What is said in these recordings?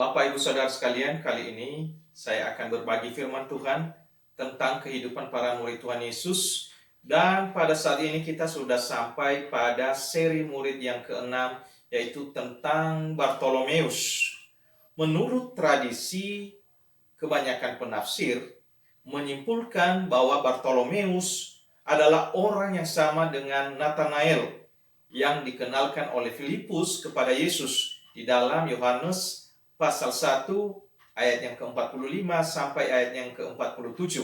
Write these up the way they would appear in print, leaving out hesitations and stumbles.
Bapak, Ibu, Saudara sekalian, kali ini saya akan berbagi firman Tuhan tentang kehidupan para murid Tuhan Yesus. Dan pada saat ini kita sudah sampai pada seri murid yang keenam, yaitu tentang Bartolomeus. Menurut tradisi, kebanyakan penafsir menyimpulkan bahwa Bartolomeus adalah orang yang sama dengan Nathanael yang dikenalkan oleh Filipus kepada Yesus di dalam Yohanes pasal 1 ayat yang ke-45 sampai ayat yang ke-47.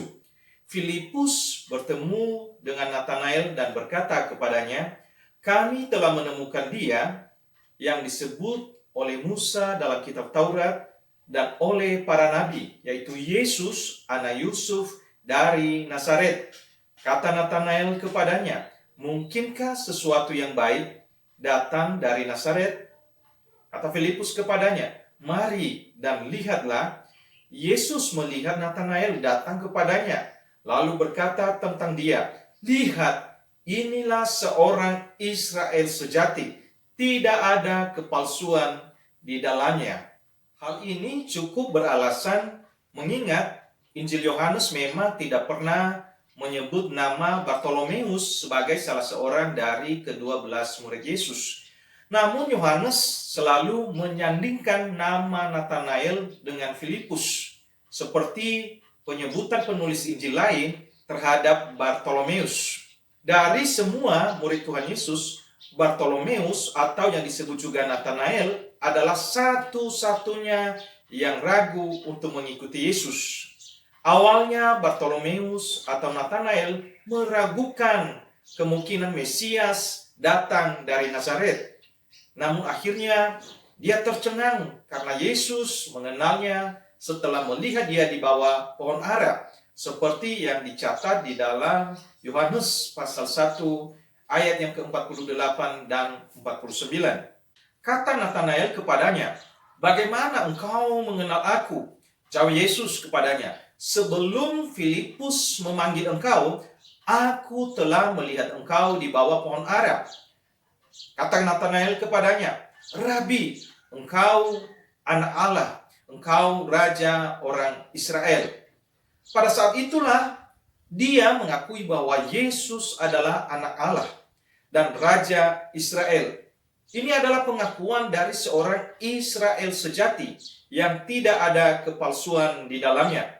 Filipus bertemu dengan Nathanael dan berkata kepadanya, "Kami telah menemukan dia yang disebut oleh Musa dalam kitab Taurat dan oleh para nabi, yaitu Yesus, anak Yusuf dari Nazaret." Kata Nathanael kepadanya, "Mungkinkah sesuatu yang baik datang dari Nazaret?" Kata Filipus kepadanya, "Mari dan lihatlah." Yesus melihat Nathanael datang kepadanya, lalu berkata tentang dia, "Lihat, inilah seorang Israel sejati, tidak ada kepalsuan di dalamnya." Hal ini cukup beralasan mengingat Injil Yohanes memang tidak pernah menyebut nama Bartolomeus sebagai salah seorang dari ke-12 murid Yesus. Namun Yohanes selalu menyandingkan nama Nathanael dengan Filipus, seperti penyebutan penulis Injil lain terhadap Bartolomeus. Dari semua murid Tuhan Yesus, Bartolomeus atau yang disebut juga Nathanael adalah satu-satunya yang ragu untuk mengikuti Yesus. Awalnya Bartolomeus atau Nathanael meragukan kemungkinan Mesias datang dari Nazaret. Namun akhirnya dia tercengang karena Yesus mengenalnya setelah melihat dia di bawah pohon ara, seperti yang dicatat di dalam Yohanes pasal 1 ayat yang ke-48 dan 49. Kata Nathanael kepadanya, "Bagaimana engkau mengenal aku?" Jawab Yesus kepadanya, "Sebelum Filipus memanggil engkau, aku telah melihat engkau di bawah pohon ara." Kata Nathanael kepadanya, "Rabi, engkau anak Allah, engkau raja orang Israel." Pada saat itulah dia mengakui bahwa Yesus adalah anak Allah dan raja Israel. Ini adalah pengakuan dari seorang Israel sejati yang tidak ada kepalsuan di dalamnya.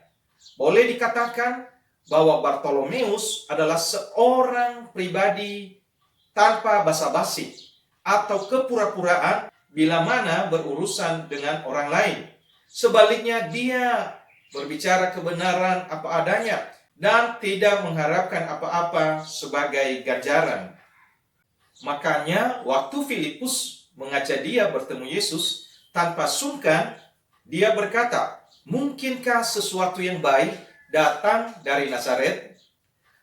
Boleh dikatakan bahwa Bartolomeus adalah seorang pribadi tanpa basa-basi atau kepura-puraan bila mana berurusan dengan orang lain. Sebaliknya, dia berbicara kebenaran apa adanya dan tidak mengharapkan apa-apa sebagai ganjaran. Makanya waktu Filipus mengajak dia bertemu Yesus, tanpa sungkan dia berkata, "Mungkinkah sesuatu yang baik datang dari Nazaret?"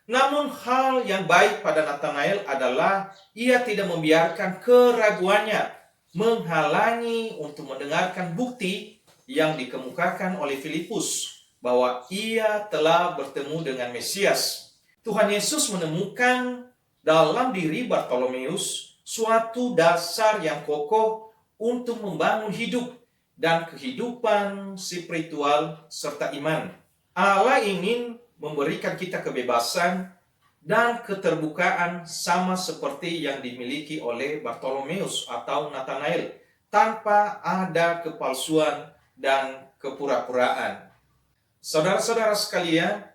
Namun hal yang baik pada Nathanael adalah ia tidak membiarkan keraguannya menghalangi untuk mendengarkan bukti yang dikemukakan oleh Filipus bahwa ia telah bertemu dengan Mesias. Tuhan Yesus menemukan dalam diri Bartolomeus suatu dasar yang kokoh untuk membangun hidup dan kehidupan spiritual serta iman. Allah ingin memberikan kita kebebasan dan keterbukaan sama seperti yang dimiliki oleh Bartolomeus atau Nathanael, tanpa ada kepalsuan dan kepura-puraan. Saudara-saudara sekalian,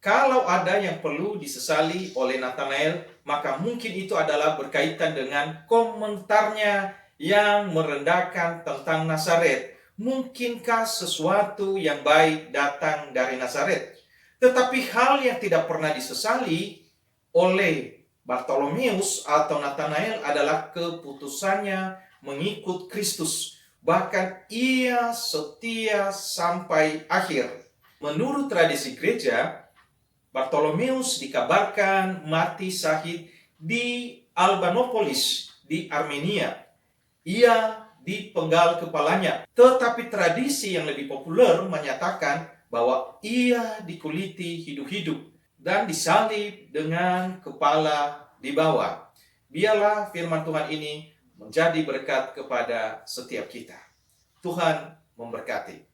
kalau ada yang perlu disesali oleh Nathanael, maka mungkin itu adalah berkaitan dengan komentarnya yang merendahkan tentang Nazaret. Mungkinkah sesuatu yang baik datang dari Nazaret? Tetapi hal yang tidak pernah disesali oleh Bartolomeus atau Nathanael adalah keputusannya mengikut Kristus. Bahkan ia setia sampai akhir. Menurut tradisi gereja, Bartolomeus dikabarkan mati syahid di Albanopolis di Armenia. Ia dipenggal kepalanya. Tetapi tradisi yang lebih populer menyatakan bahwa ia dikuliti hidup-hidup dan disalib dengan kepala di bawah. Biarlah firman Tuhan ini menjadi berkat kepada setiap kita. Tuhan memberkati.